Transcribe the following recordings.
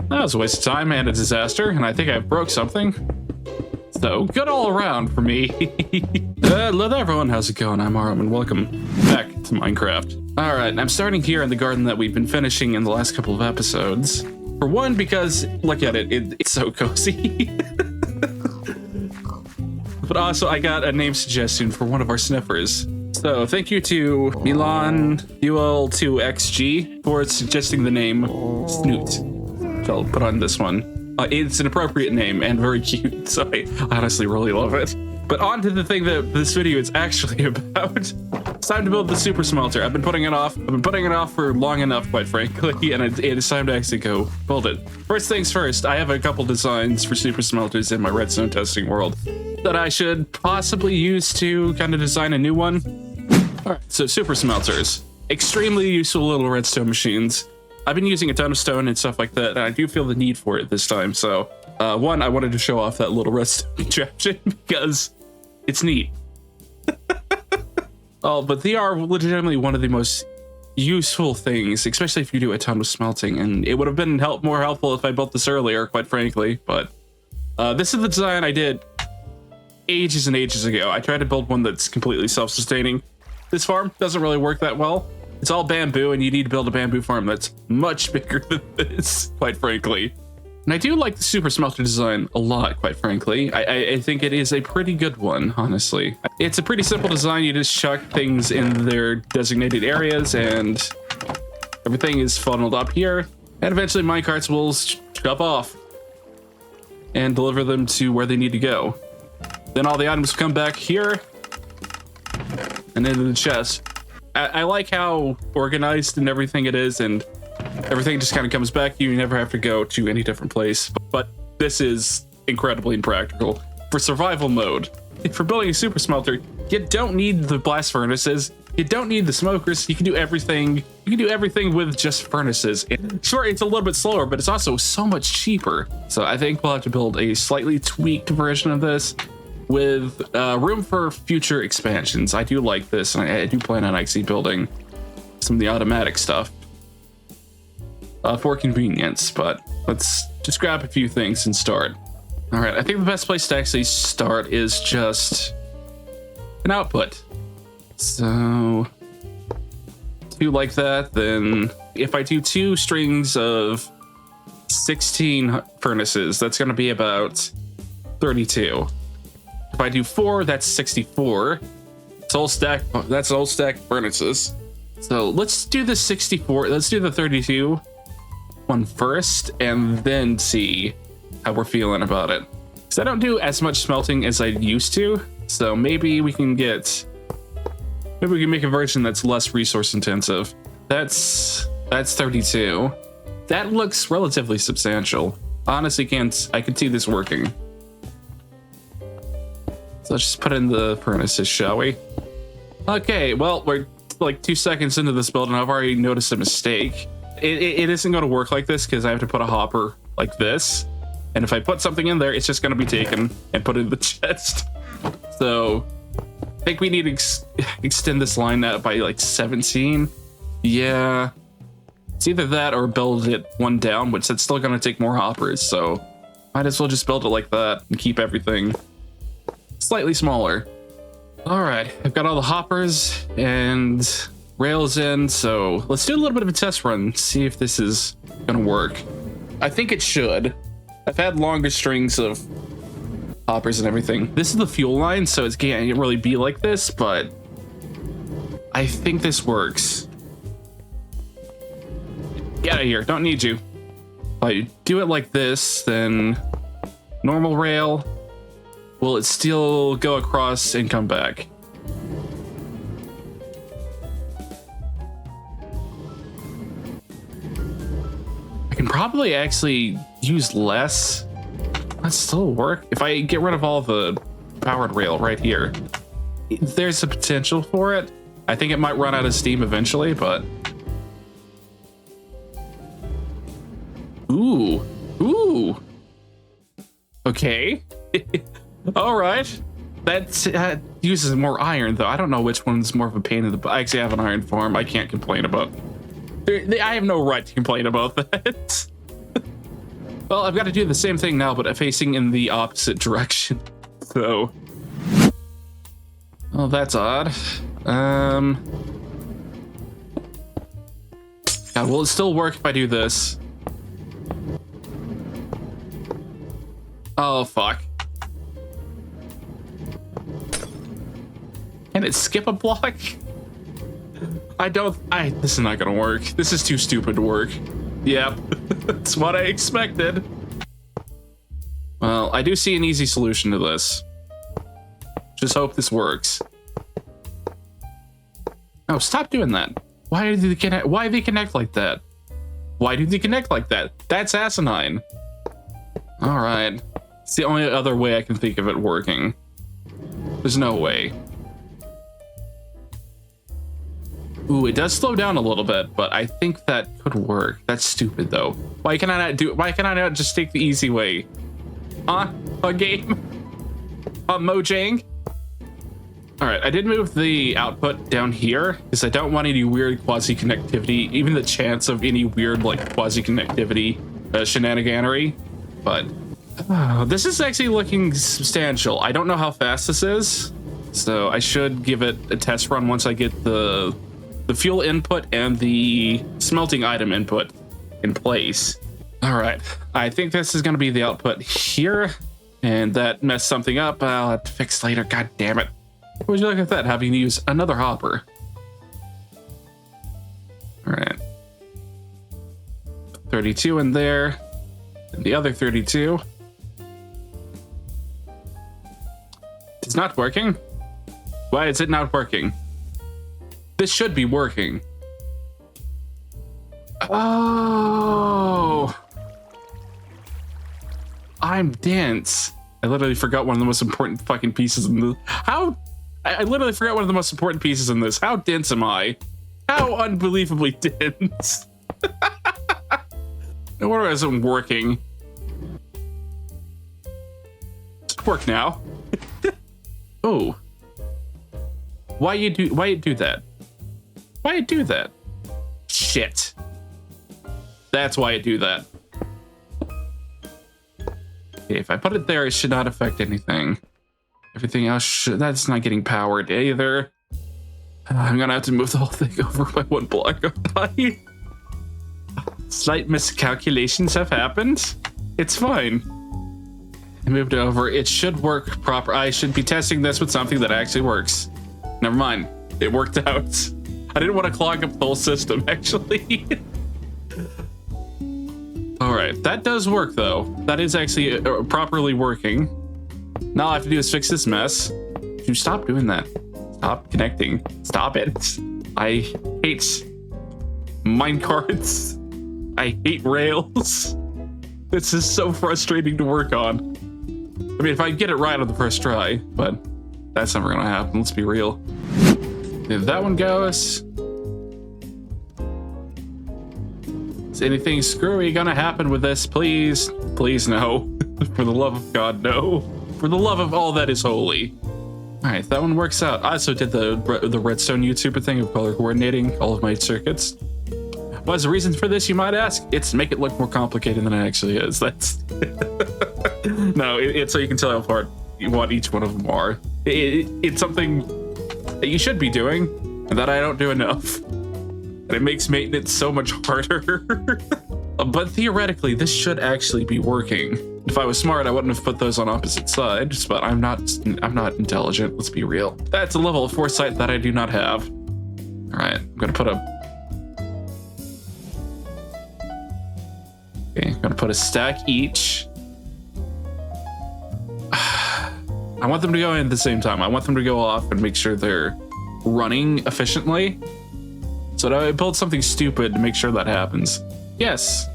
That was a waste of time and a disaster, and I think I broke something. So, good all around for me. Hello there, everyone. How's it going? I'm Aram, and welcome back to Minecraft. Alright, I'm starting here in the garden that we've been finishing in the last couple of episodes. For one, because, look at it, it's so cozy. But also, I got a name suggestion for one of our sniffers. So, thank you to Milan UL2XG for suggesting the name Snoot. Which I'll put on this one. It's an appropriate name and very cute, so I honestly really love it. But on to the thing that this video is actually about. It's time to build the super smelter. I've been putting it off. For long enough, quite frankly, and it is time to actually go build it. First things first, I have a couple designs for super smelters in my redstone testing world that I should possibly use to kind of design a new one. All right, so super smelters, extremely useful little redstone machines. I've been using a ton of stone and stuff like that, and I do feel the need for it this time. So, one, I wanted to show off that little redstone contraption because it's neat. Oh, but they are legitimately one of the most useful things, especially if you do a ton of smelting. And it would have been more helpful if I built this earlier, quite frankly. But this is the design I did ages and ages ago. I tried to build one that's completely self-sustaining. This farm doesn't really work that well. It's all bamboo, and you need to build a bamboo farm that's much bigger than this, quite frankly. And I do like the super smelter design a lot, quite frankly. I think it is a pretty good one, honestly. It's a pretty simple design. You just chuck things in their designated areas, and everything is funneled up here. And eventually minecarts will shove off and deliver them to where they need to go. Then all the items come back here and into the chest. I like how organized and everything it is, and everything just kind of comes back. You never have to go to any different place. But this is incredibly impractical for survival mode. For building a super smelter, you don't need the blast furnaces. You don't need the smokers. You can do everything. You can do everything with just furnaces. Sure, it's a little bit slower, but it's also so much cheaper. So I think we'll have to build a slightly tweaked version of this with room for future expansions. I do like this, and I do plan on actually building some of the automatic stuff for convenience, but let's just grab a few things and start. All right, I think the best place to actually start is just an output. So, two like that, then if I do 2 strings of 16 furnaces, that's gonna be about 32. If I do 4, that's 64. It's all stack. That's all stacked furnaces. So let's do the 64. Let's do the 32 one first, and then see how we're feeling about it. Because I don't do as much smelting as I used to. So maybe we can make a version that's less resource intensive. That's 32. That looks relatively substantial. Honestly, I could see this working. So let's just put in the furnaces, shall we? Okay, well, we're like 2 seconds into this build, and I've already noticed a mistake. It isn't going to work like this because I have to put a hopper like this. And if I put something in there, it's just going to be taken and put in the chest. So I think we need to extend this line out by like 17. Yeah. It's either that or build it one down, which that's still going to take more hoppers. So might as well just build it like that and keep everything slightly smaller. All right, I've got all the hoppers and rails in, so let's do a little bit of a test run, see if this is gonna work. I think it should. I've had longer strings of hoppers and everything. This is the fuel line, so it can't really be like this, but I think this works. Get out of here, don't need you. If I do it like this, then normal rail. Will it still go across and come back? I can probably actually use less. That still work. If I get rid of all the powered rail right here, there's a potential for it. I think it might run out of steam eventually, but ooh. Okay. All right. That uses more iron, though. I don't know which one's more of a pain in the butt. I actually have an iron farm. I can't complain about. I have no right to complain about that. Well, I've got to do the same thing now, but facing in the opposite direction. So, well, that's odd. God, will it still work if I do this? Oh, fuck. Can it skip a block? This is not gonna work. This is too stupid to work. Yep, that's what I expected. Well, I do see an easy solution to this. Just hope this works. Oh, stop doing that. Why do they connect? Why do they connect like that? Why do they connect like that? That's asinine. All right, it's the only other way I can think of it working. There's no way. Ooh, it does slow down a little bit, but I think that could work. That's stupid though. Why can I not just take the easy way? Huh? A game? Mojang? All right, I did move the output down here because I don't want any weird quasi-connectivity, even the chance of any weird like quasi-connectivity shenaniganery. But this is actually looking substantial. I don't know how fast this is, so I should give it a test run once I get the fuel input and the smelting item input in place. All right, I think this is gonna be the output here, and that messed something up. I'll have to fix later, god damn it. Would you look at that, having to use another hopper? All right. 32 in there, and the other 32. It's not working. Why is it not working? This should be working. Oh, I'm dense. I literally forgot one of the most important fucking pieces in the I literally forgot one of the most important pieces in this. How dense am I? How unbelievably dense. No wonder it isn't working. It's work now. Oh. Why you do that? Why you do that? Shit. That's why I do that. Okay, if I put it there, it should not affect anything. Everything else that's not getting powered either. I'm gonna have to move the whole thing over by one block. Slight miscalculations have happened. It's fine. I moved over. It should work proper. I should be testing this with something that actually works. Never mind. It worked out. I didn't want to clog up the whole system, actually. All right, that does work though. That is actually properly working. Now all I have to do is fix this mess. You stop doing that. Stop connecting. Stop it. I hate minecarts. I hate rails. This is so frustrating to work on. I mean, if I get it right on the first try, but that's never gonna happen. Let's be real. If that one goes. Is anything screwy gonna happen with this? Please, please no. For the love of God, no. For the love of all that is holy. All right, that one works out. I also did the redstone YouTuber thing of color coordinating all of my circuits. What's the reason for this, you might ask? It's to make it look more complicated than it actually is. That's no, it's so you can tell how hard what each one of them are. It's something that you should be doing, and that I don't do enough. And it makes maintenance so much harder. But theoretically, this should actually be working. If I was smart, I wouldn't have put those on opposite sides, but I'm not intelligent, let's be real. That's a level of foresight that I do not have. All right, I'm gonna put a stack each. I want them to go in at the same time. I want them to go off and make sure they're running efficiently. So I build something stupid to make sure that happens. Yes.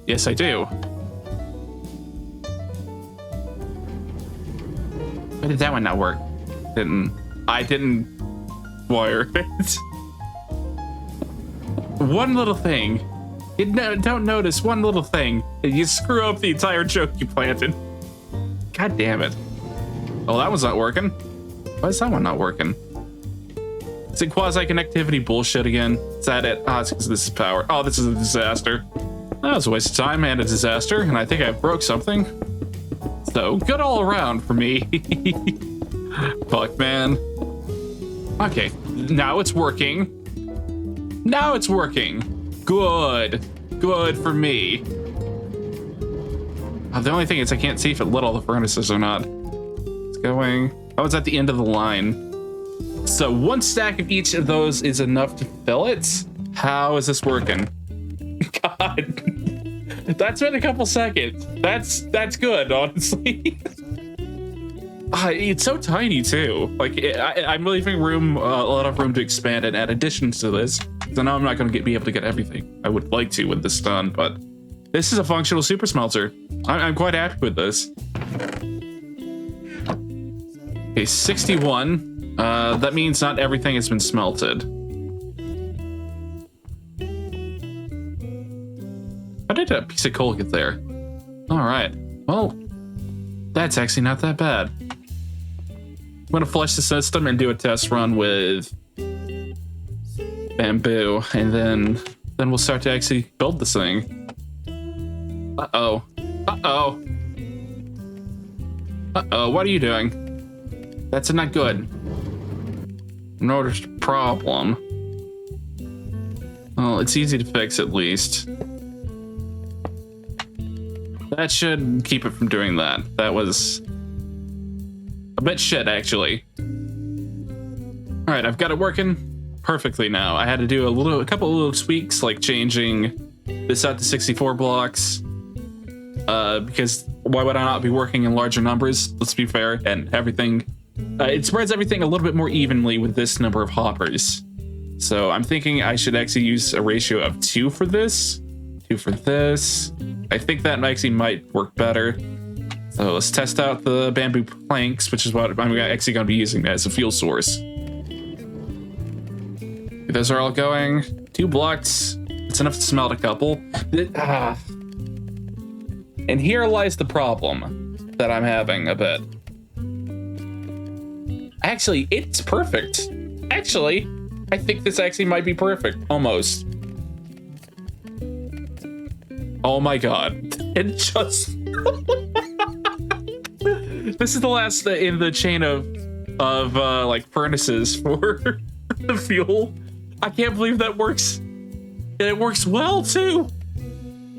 Yes, I do. Why did that one not work? I didn't wire it. One little thing. You don't notice one little thing. You screw up the entire joke you planted. God damn it. Oh, that one's not working. Why is that one not working? Is it quasi-connectivity bullshit again? Is that it? Oh, it's because this is power. Oh, this is a disaster. That was a waste of time and a disaster, and I think I broke something. So, good all around for me. Fuck, man. Okay, now it's working. Now it's working. Good. Good for me. The only thing is I can't see if it lit all the furnaces or not. It's going... Oh, it's at the end of the line. So 1 stack of each of those is enough to fill it? How is this working? God. That's been a couple seconds. That's good, honestly. It's so tiny too. Like I'm leaving room, a lot of room to expand it. Add additions to this. So now I'm not going to be able to get everything I would like to with this done, but this is a functional super smelter. I'm quite happy with this. Okay, 61. That means not everything has been smelted. How did a piece of coal get there? All right. Well, that's actually not that bad. I'm gonna flush the system and do a test run with bamboo, and then we'll start to actually build this thing. Uh-oh. Uh-oh. Uh-oh, what are you doing? That's not good. Noticed a problem. Well, it's easy to fix at least. That should keep it from doing that. That was a bit shit, actually. All right, I've got it working perfectly now. I had to do a couple of little tweaks, like changing this out to 64 blocks. Because why would I not be working in larger numbers? Let's be fair, and everything. It spreads everything a little bit more evenly with this number of hoppers. So I'm thinking I should actually use a ratio of 2 for this, 2 for this. I think that actually might work better. So let's test out the bamboo planks, which is what I'm actually going to be using as a fuel source. Those are all going. 2 blocks. It's enough to smelt a couple. And here lies the problem that I'm having a bit. Actually, it's perfect. Actually, I think this actually might be perfect. Almost. Oh my god. It just... This is the last in the chain of like furnaces for the fuel. I can't believe that works. And it works well too.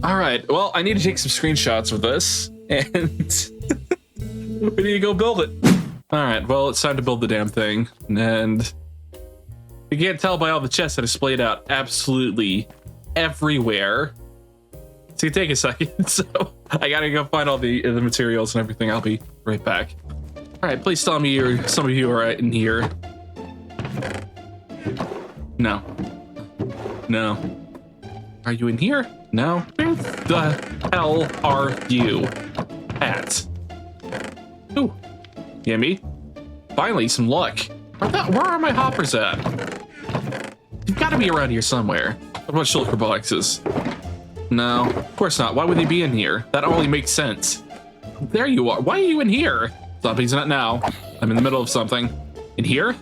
All right, well, I need to take some screenshots of this and we need to go build it. All right, well, it's time to build the damn thing. And you can't tell by all the chests that are splayed out absolutely everywhere. It's gonna take a second, so I gotta go find all the materials and everything. I'll be right back. All right, please tell me some of you are in here. No. No. Are you in here? No. Where the hell are you at? Ooh. Yummy. Finally, some luck. Where are my hoppers at? You've got to be around here somewhere. What about shulker boxes? No, of course not. Why would they be in here? That only makes sense. There you are. Why are you in here? Zombies, not now. I'm in the middle of something. In here?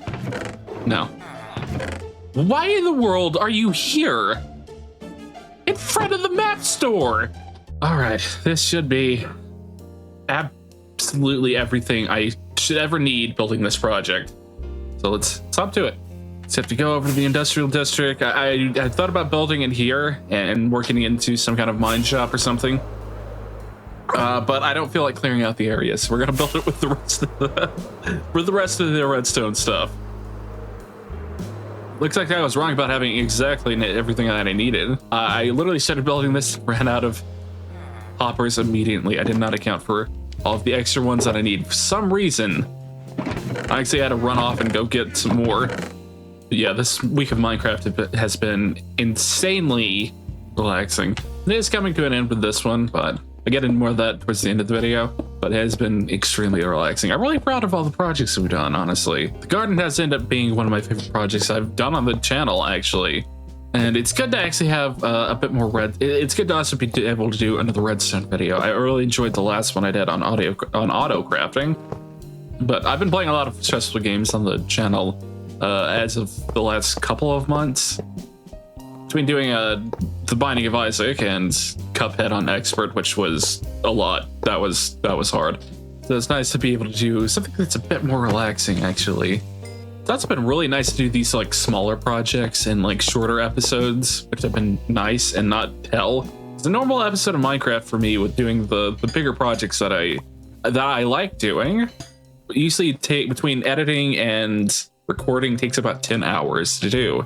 No. Why in the world are you here? In front of the map store! All right, this should be absolutely everything I should ever need building this project. So let's hop to it. Let's have to go over to the industrial district. I thought about building it here and working into some kind of mine shop or something. But I don't feel like clearing out the area, so we're gonna build it with the rest of the redstone stuff. Looks like I was wrong about having exactly everything that I needed. I literally started building this, ran out of hoppers immediately. I did not account for all of the extra ones that I need. For some reason, I actually had to run off and go get some more. But yeah, this week of Minecraft has been insanely relaxing. It is coming to an end with this one, but I get into more of that towards the end of the video. But it has been extremely relaxing. I'm really proud of all the projects we've done, honestly. The garden has ended up being one of my favorite projects I've done on the channel, actually. And it's good to actually have a bit more red. It's good to also be able to do another redstone video. I really enjoyed the last one I did on auto crafting. But I've been playing a lot of stressful games on the channel as of the last couple of months. between doing the Binding of Isaac and Cuphead on Expert, which was a lot. That was hard. So it's nice to be able to do something that's a bit more relaxing, actually. That's been really nice to do these like smaller projects and like shorter episodes, which have been nice and not hell. It's a normal episode of Minecraft for me with doing the bigger projects that I like doing. Usually take between editing and recording takes about 10 hours to do,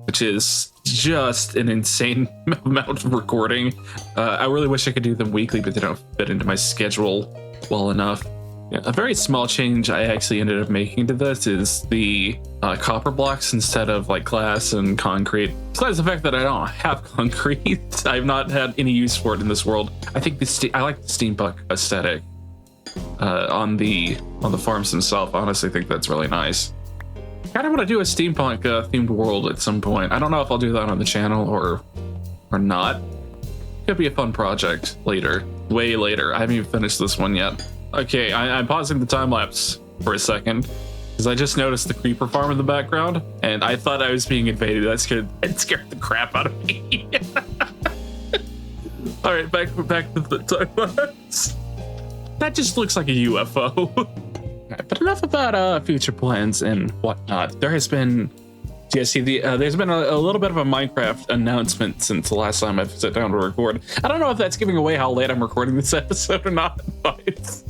which is just an insane amount of recording. I really wish I could do them weekly, but they don't fit into my schedule well enough. Yeah, a very small change I actually ended up making to this is the copper blocks instead of like glass and concrete. Besides the fact that I don't have concrete, I've not had any use for it in this world. I think I like the steampunk aesthetic on the farms themselves. I honestly think that's really nice. Kind of want to do a steampunk themed world at some point. I don't know if I'll do that on the channel or not. Could be a fun project later, way later. I haven't even finished this one yet. Okay, I'm pausing the time lapse for a second because I just noticed the creeper farm in the background and I thought I was being invaded. It scared the crap out of me. All right, back to the time lapse. That just looks like a UFO. But enough about future plans and whatnot. There has been, there's been a little bit of a Minecraft announcement since the last time I've sat down to record. I don't know if that's giving away how late I'm recording this episode or not, but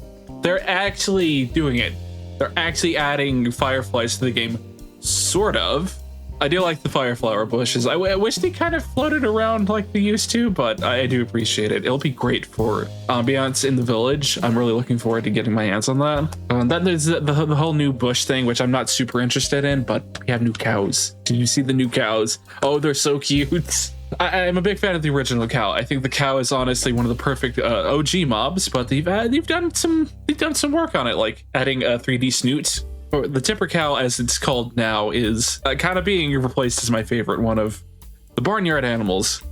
they're actually doing it. They're actually adding fireflies to the game, sort of. I do like the fireflower bushes. I wish they kind of floated around like they used to, but I do appreciate it. It'll be great for ambiance in the village. I'm really looking forward to getting my hands on that. Then there's the whole new bush thing, which I'm not super interested in, but we have new cows. Did you see the new cows? Oh, they're so cute. I'm a big fan of the original cow. I think the cow is honestly one of the perfect OG mobs, but they've done some work on it, like adding a 3D snoot. The tipper cow, as it's called now, is kind of being replaced as my favorite one of the barnyard animals.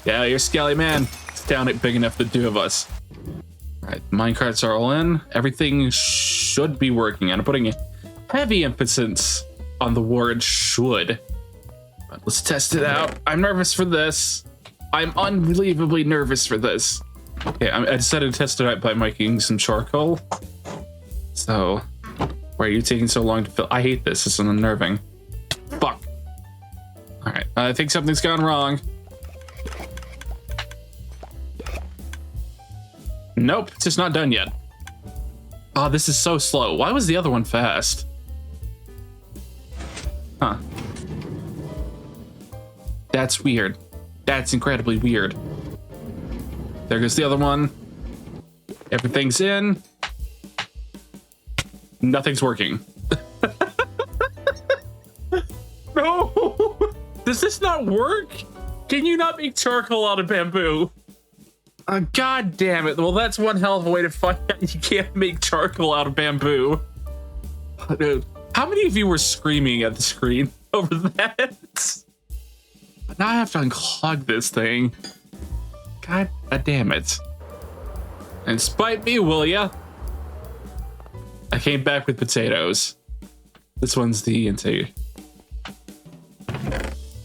Yeah, you're Skelly Man. It's down it big enough for the two of us. All right, minecarts are all in. Everything should be working. And I'm putting heavy emphasis on the word should. But let's test it out. I'm nervous for this. I'm unbelievably nervous for this. Okay, I decided to test it out by making some charcoal. So, why are you taking so long to fill? I hate this. This is unnerving. Fuck. All right, I think something's gone wrong. Nope, it's just not done yet. Oh, this is so slow. Why was the other one fast? Huh. That's weird. That's incredibly weird. There goes the other one. Everything's in. Nothing's working. No! Does this not work? Can you not make charcoal out of bamboo? God damn it. Well, that's one hell of a way to find out you can't make charcoal out of bamboo. Dude, how many of you were screaming at the screen over that? Now I have to unclog this thing. God damn it. And spite me, will ya? I came back with potatoes. This one's the intake.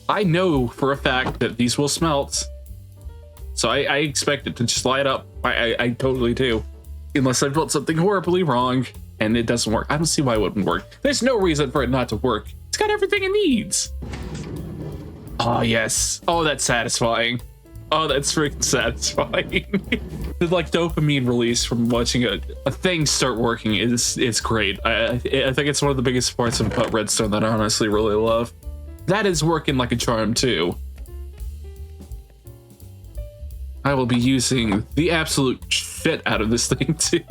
I know for a fact that these will smelt. So I expect it to just light up. I totally do. Unless I built something horribly wrong and it doesn't work. I don't see why it wouldn't work. There's no reason for it not to work. It's got everything it needs. Oh, yes. Oh, that's satisfying. Oh, that's freaking satisfying. The like dopamine release from watching a thing start working is great. I think it's one of the biggest parts about Redstone that I honestly really love. That is working like a charm too. I will be using the absolute shit out of this thing too.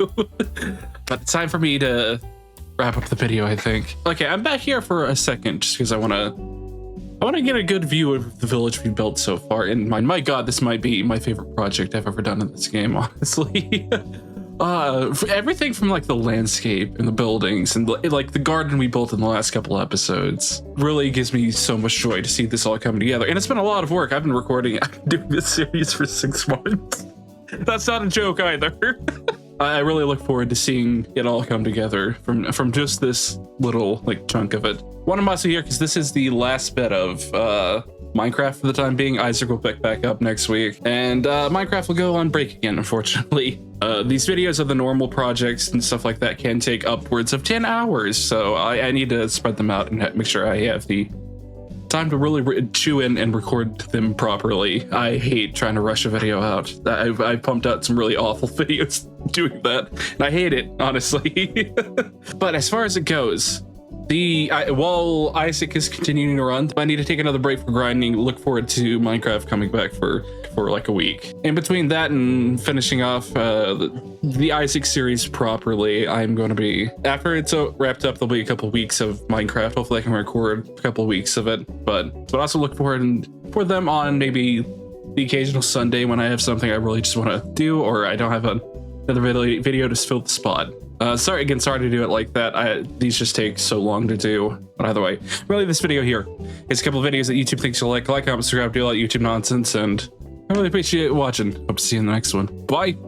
But it's time for me to wrap up the video, I think. Okay, I'm back here for a second just because I want to get a good view of the village we built so far. And my god, this might be my favorite project I've ever done in this game, honestly. For everything from like the landscape and the buildings and like the garden we built in the last couple episodes really gives me so much joy to see this all come together. And it's been a lot of work. I've been doing this series for 6 months. That's not a joke either. I really look forward to seeing it all come together from just this little like chunk of it. One of us here because this is the last bit of Minecraft for the time being. Isaac will pick back up next week, and Minecraft will go on break again, unfortunately. These videos of the normal projects and stuff like that can take upwards of 10 hours, so I need to spread them out and make sure I have the time to really chew in and record them properly. I hate trying to rush a video out. I've pumped out some really awful videos doing that, and I hate it, honestly. But as far as it goes, while Isaac is continuing to run, I need to take another break for grinding. Look forward to Minecraft coming back for like a week. In between that and finishing off the Isaac series properly, I'm going to be, after it's wrapped up, there'll be a couple weeks of Minecraft. Hopefully I can record a couple weeks of it, but also look forward for them on maybe the occasional Sunday when I have something I really just want to do, or I don't have another video to fill the spot. Sorry to do it like that. These just take so long to do. But either way, really this video here is a couple of videos that YouTube thinks you'll like, comment, subscribe, do all that YouTube nonsense, and I really appreciate watching. Hope to see you in the next one. Bye.